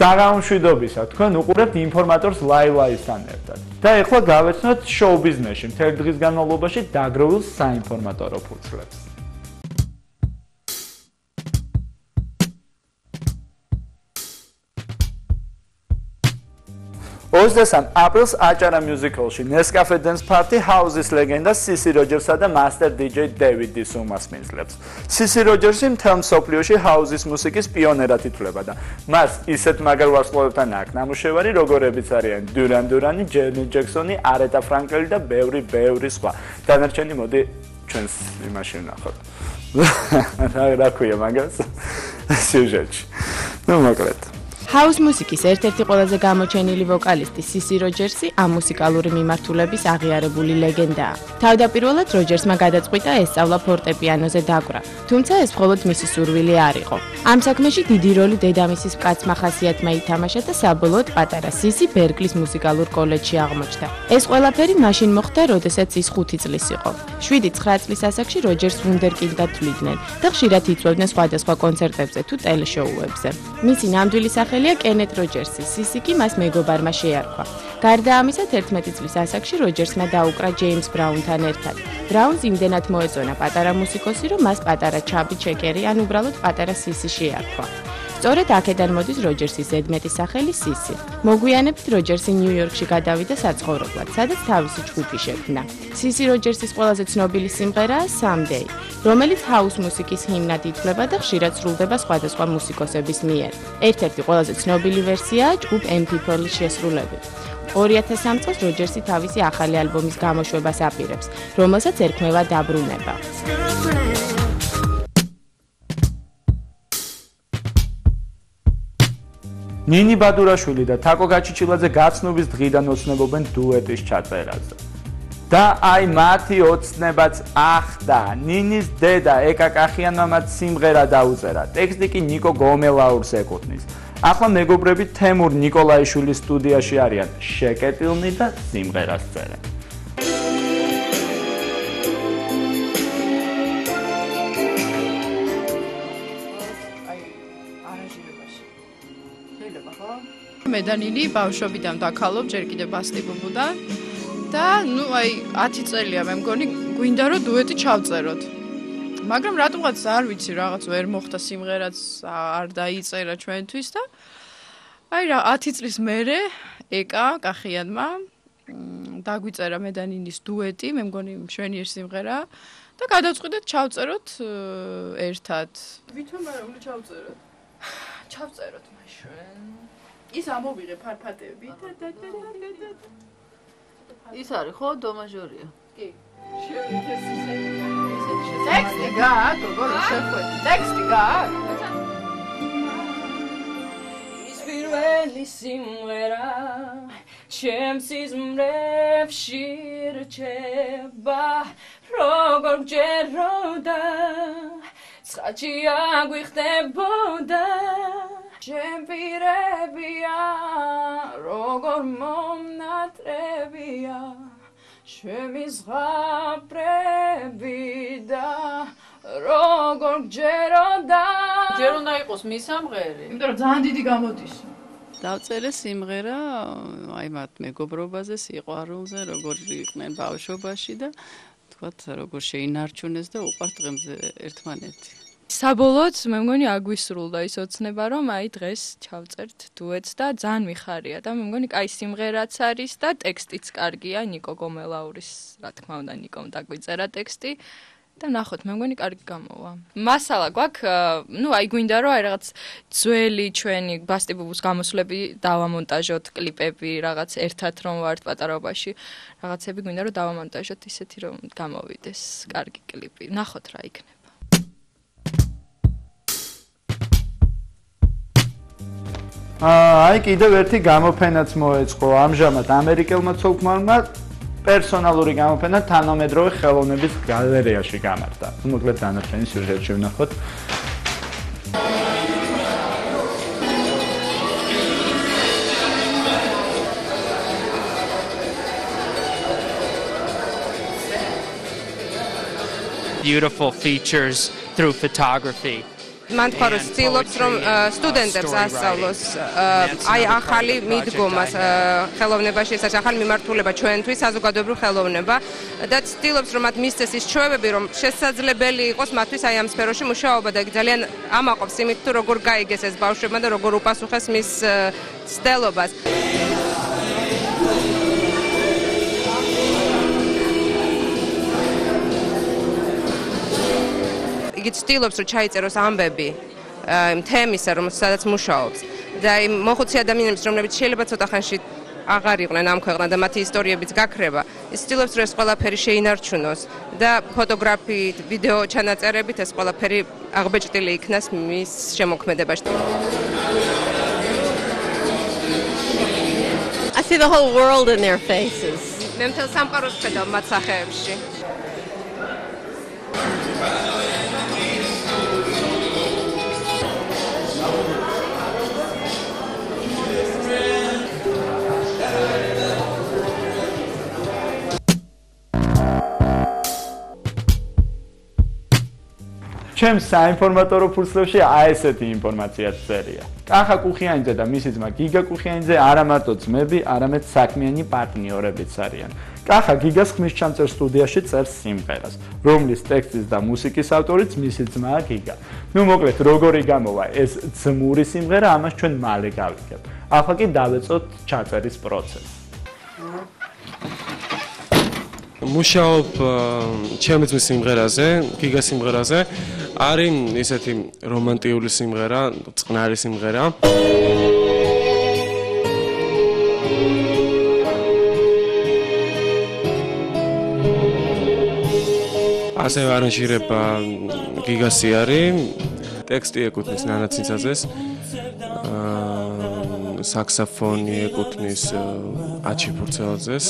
საღამომშვიდობისა, თქვენ უყურებთ ინფორმატორს ლაილაისთან ერთად. და ეხლა გავეცნოთ შოუ ბიზნესში მთელი დღის განმავლობაში დაგროვილ საინფორმატორო ფურცლებს. 23 აპრილს აჭარა მუსიკალში Nescafe Dance Party House-ის ლეგენდა Sissy Rogers-ა და Master DJ David Disum მასპინძლებს. Sissy Rogers-ი მთელ მსოფლიოში house-ის მუსიკის პიონერად ითვლება და მას ისეთ მაგარ ვარსკვლავებთან აქვს ნამუშევარი, როგორებიც არიან Duran Duran-ი, Janet Jackson-ი, Aretha Franklin და ბევრი სხვა. დანარჩენი მოდი ჩვენს იმაში ვნახოთ. რა ქვია მაგას? სიუჟეტში. ნუ მოკლედ. House მუსიკის ერთ-ერთი ყველაზე გამოჩენილი ვოკალისტი Sissy Rogers-ი ამ მუსიკალური მიმართულების აღიარებული ლეგენდაა. თავდაპირველად Rogers-მა გადაწყვიტა ესწავლა ფორტეპიანოზე დაკვრა, თუმცა ეს მხოლოდ მისი სურვილი არ იყო. ამ საქმეში დიდი როლი დედამისის მკაცმა ხასიათმა ითამაშა და საბოლოოდ პატარა Sissy ბერკლის მუსიკალურ კოლეჯში აღმოჩნდა. ეს ყველაფერი მაშინ მოხდა, როდესაც ის 5 წლის იყო. 7-9 წლის ასაკში Rogers ვუნდერკინდად თვლიდნენ და ხშირად იწვევდნენ სხვადასხვა კონცერტებზე თუ ტელეშოუებზე. მისი ნამდვილი სახელი Kenneth Rogers-ი, Sissy კი მას მეგობარმა შეარქვა. გარდა ამისა, 11 წლის ასაკში Rogers-მა დაუკრა James Brown-თან ერთად. Brown-ს იმდენად მოეწონა პატარა მუსიკოსი, რომ მას პატარა ჩაბი ჩეკერი, ან უბრალოდ პატარა Sissy შეარქვა. სწორედ აქედან მოდის Rogers-ის ზედმეტი სახელი Sissy. მოგვიანებით Rogers-ი ნიუ-იორკში გადავიდა საცხოვრებლად, სადაც თავისი ჯგუფი შექმნა. Sissy Rogers-ის ყველაზე ცნობილი სიმღერაა Someday, რომელიც house მუსიკის ჰიმნად ითვლება და ხშირად სრულდება სხვადასხვა მუსიკოსების მიერ. ერთ-ერთი ყველაზე ცნობილი ვერსიაა ჯგუფ M-People-ის შესრულებით. 2003 წელს Rogers-ი თავისი ახალი ალბომის გამოშვებას აპირებს, რომელსაც ერქმევა დაბრუნება. ნინი ბადურაშვილი და თაკო გაჩიჩილაძე გაცნობის დღიდან ოცნებობენ დუეტის ჩაწერაზე. და აი მათი ოცნებაც ახდა. ნინის დედა ეკა კახიანმა მათ სიმღერა დაუწერა. ტექსტი კი ნიკო გომელაურს ეკუთვნის. ახლა მეგობრები თემურ ნიკოლაიშვილის სტუდიაში არიან, შეკეტილნი და სიმღერას წერენ. მე და ნინი ბავშვობიდან ვდაქალობ, ჯერ კიდევ ბასტიბობოდან და ნუ აი 10 წელია მე მგონი გვინდა რომ დუეტი ჩავწეროთ. მაგრამ რატომღაც არ ვიცი, რაღაც ვერ მოხდა სიმღერაც არ დაიწერა ჩვენთვის და აი რა 10 წლის მერე ეკა კახიანმა დაგვიწერა მე და ნინის დუეტი, მე მგონი მშვენიერ სიმღერა და გადავწყვიტეთ ჩავწეროთ ერთად. ვითომ არა უნდა ჩავწეროთ? ჩავწეროთ მაშინ. ის ამოვიღე ფარფატები. ის არის ხო დო მაჟორია? კი. ტექსტი გააქვს, როგორ შეხვედი? ტექსტი გააქვს? ის პირველი სიმღერა ჩემს სიზმრებში რჩება, როგორ ჯეროდა ცხაჭი აგვიხდებოდა. ჩემპირებია, როგორ მომნატრებია, ჩემი ზღაპრები და როგორ ჯეროდა. ჯერ უნდა იყოს მისამღერი. იმიტომ რომ ძალიან დიდი გამოდის. დავწერე სიმღერა აი მათ მეგობრობაზე, სიყვარულზე, როგორ იყვნენ ბავშვობაში და თქვათ როგორ შეინარჩუნეს და უყვართ დღემდე ერთმანეთი. საბოლოოდ მე მგონი აგვისრულდა ის ოცნება, რომ აი დღეს ჩავწერთ დუეტს და ძალიან მიხარია და მე მგონი კაი სიმღერაც არის და ტექსტიც კარგია, ნიკო გომელაურის, რა თქმა უნდა, ნიკომ დაგვიწერა ტექსტი და ნახოთ, მე მგონი კარგი გამოვა. მასალა გვაქვს, ნუ აი გვინდა რომ აი რაღაც ძველი ჩვენი ბასტიბუბუს გამოსვლები დავამონტაჟოთ, კლიპები, რაღაც ერთად რომ ვართ პატარობაში, რაღაცები გვინდა რომ დავამონტაჟოთ ისეთი რომ გამოვიდეს კარგი კლიპი. ნახოთ რა იქნება. აი კიდევ ერთი გამოფენაც მოეწყო ამჟამად ამერიკელმა ცოლ-ქმარმა პერსონალური გამოფენა თანამედროვე ხელოვნების გალერეაში გამართა. მოკლედ დანარჩენი სიუჟეტში ვნახოთ. Beautiful features through photography. მან თქვა რომ ცდილობს რომ სტუდენტებს ასწავლოს აი ახალი მიდგომას ხელოვნებაში, ეს ახალი მიმართულება ჩვენთვის საზოგადოებრივ ხელოვნება და ცდილობს რომ მათ მისცეს ის ჩვევები რომ შესაძლებელი იყოს მათთვის აი ამ სფეროში მუშაობა და ძალიან ამაყობს იმით თუ როგორ გაიგეს ეს ბავშვებმა და როგორ უპასუხეს მის ცდილობას. იგი ცდილობს რომ ჩაიწეროს ამბები თემისა რომელსაც მუშაობს და იმ მოხუცი ადამიანების რომლებიც შეიძლება ცოტა ხანში აღარ იყვნენ ამ ქვეყნად და მათი ისტორიებიც გაქრება ის ცდილობს რომ ეს ყველაფერი შეინარჩუნოს და ფოტოგრაფიით ვიდეო ჩანაწერებით ეს ყველაფერი აღბეჭდილი იქნას მის შემოქმედებაში. I see the whole world in their faces. მე მთელ სამყაროს ვხედავ მათ სახეებში. ჩემს საინფორმატორო ფურცლებში აი ესეთი ინფორმაციაც წერია. კახა კუხიანიძე და მისი ძმა გიგა კუხიანიძე არა მარტო ძმები, არამედ საქმიანი პარტნიორებიც არიან. კახა გიგას ხმის ჩამწერ სტუდიაში წერს სიმღერას, რომლის ტექსტის და მუსიკის ავტორიც მისი ძმაა გიგა. ნუ მოკლედ როგორი გამოვა ეს ძმური სიმღერა, ამას ჩვენ მალე გავიგებთ. ახლა კი დავეწოთ ჩაწერის პროცესს. მუშაობ ჩემი ძმის სიმღერაზე, გიგას სიმღერაზე. არის ისეთი რომანტიული სიმღერა, წყნარი სიმღერა. ასევე არანჟირება გიგასი არის. ტექსტი ეკუთვნის ნანა ცინცაძეს. საქსოფონი ეკუთვნის აჩი ფურცელაძეს.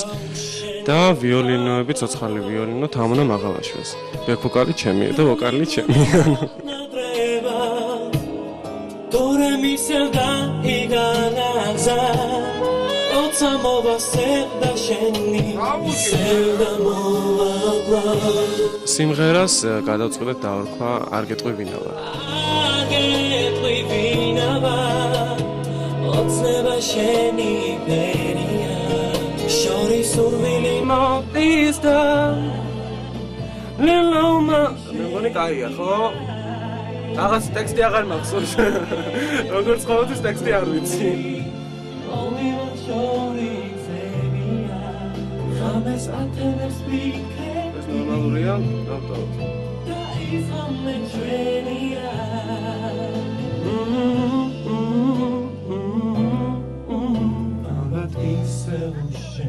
და ვიოლინოები, ცოცხალი ვიოლინო თამონა მაღალაშვილს. ბექ ვოკალი ჩემია და ვოკალი ჩემია. სიმღერას გადავწყვეტ დაორქვა არ გეტყვი ვინა ვარ. Shorty survili motista Leloma მეგონი კაია ხო? რაღაც ტექსტი აღარ მაქვს. როგორც ყოველთვის ტექსტი არ ვიცი. ეს ნორმალურია? დავტოვოთ.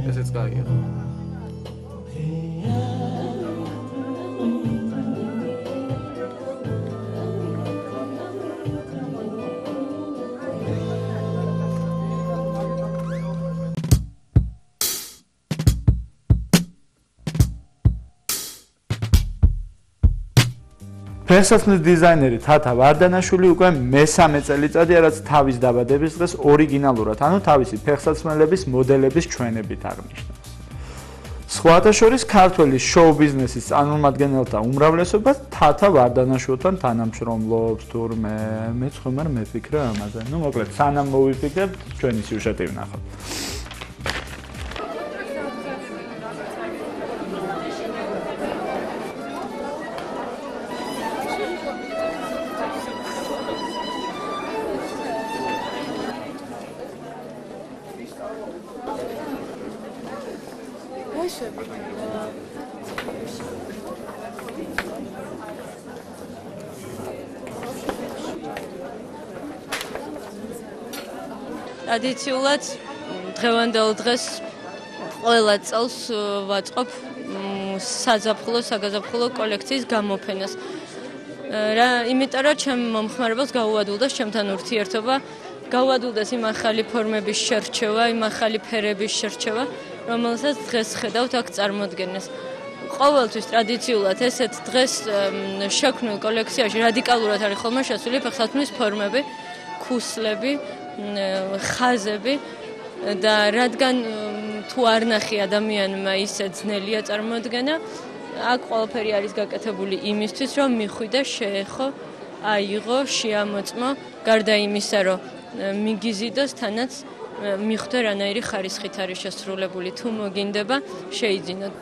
ესეც კაია. ფეხსაცმლის დიზაინერი თათა ვარდანაშვილი უკვე მესამე წელიწადია რაც თავის დაბადების დღეს ორიგინალურად, ანუ თავისი ფეხსაცმელების მოდელების ჩვენებით აღნიშნავს. სხვათა შორის ქართული შოუ-ბიზნესის წარმომადგენელთა უმრავლესობა თათა ვარდანაშვილთან თანამშრომლობს, თურმე მეც ხომ არ მефიქრე ამაზე. ნუ მოკლედ სანამ მოვიფიქრებთ, ჩვენი სიუჟეტი ვნახოთ. ტრადიციულად დღევანდელ დღეს ყველა წელს ვაწყობ საგაზაფხულო კოლექციის გამოფენას. იმიტომ რომ ჩემ მომხმარებელს გაუადვილდეს ჩემთან ურთიერთობა, გაუადვილდეს იმ ახალი ფორმების შერჩევა, იმ ახალი ფერების შერჩევა, რომელსაც დღეს ხედავთ აქ წარმოდგენას. ყოველთვის ტრადიციულად ესეთ დღეს შექმნილ კოლექციაში რადიკალურად არის ხოლმე შესული ფეხსაცმლის ფორმები, ქუსლები, ხაზები და რადგან თუ არ ნახი ადამიანმა ისე ძნელია წარმოდგენა, აქ ყველაფერი არის გაკეთებული იმისთვის, რომ მიხვიდე, შეეხო აიღო, შეამოწმო, გარდა იმისა, რომ მიგიზიდოს, თანაც მიხვდა რანაირი ხარისხით არის შესრულებული. თუ მოგინდება, შეიძინოთ.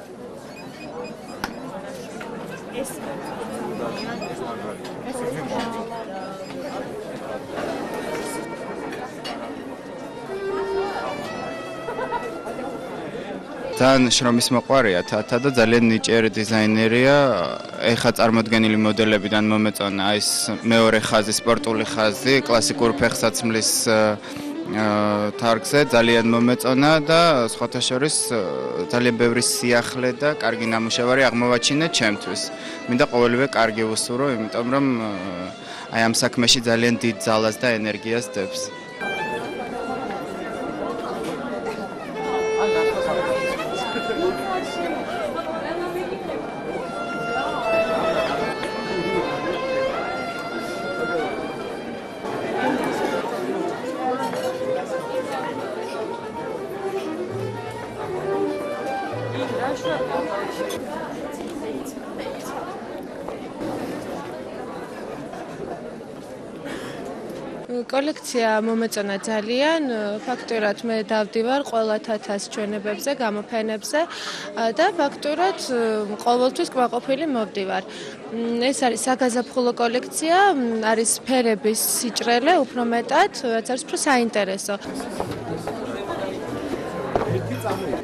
ძალიან შრომის მოყვარია თათა და ძალიან ნიჭიერი დიზაინერია. ეხა წარმოდგენილი მოდელებიდან მომეწონა ეს მეორე ხაზი, სპორტული ხაზი, კლასიკური ფეხსაცმლის თარგზე ძალიან მომეწონა და სხვათა შორის ძალიან ბევრი სიახლე და კარგი ნამუშევარი აღმოვაჩინე ჩემთვის. მინდა ყოველივე კარგი ვუსურო, იმიტომ რომ აი ამ საქმეში ძალიან დიდ ძალას და ენერგიას დებს. კოლექცია მომეწონა ძალიან, ფაქტურად მე დავდივარ ყველა თათას ჩვენებებზე, გამოფენებზე და ფაქტურად ყოველთვის კმაყოფილი მოვდივარ. ეს არის საგაზაფხულო კოლექცია, არის ფერების სიჭრელე, უფრო მეტად, რაც არის უფრო საინტერესო.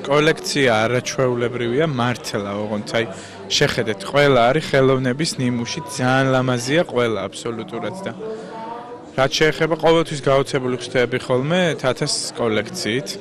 კოლექცია არაჩვეულებრივია მართლა, ოღონდ აი შეხედეთ, ყველა არის ხელოვნების ნიმუში, ძალიან ლამაზია ყველა აბსოლუტურად და რაც შეეხება ყოველთვის გაოცებული ხსნები ხოლმე თათას კოლექციით.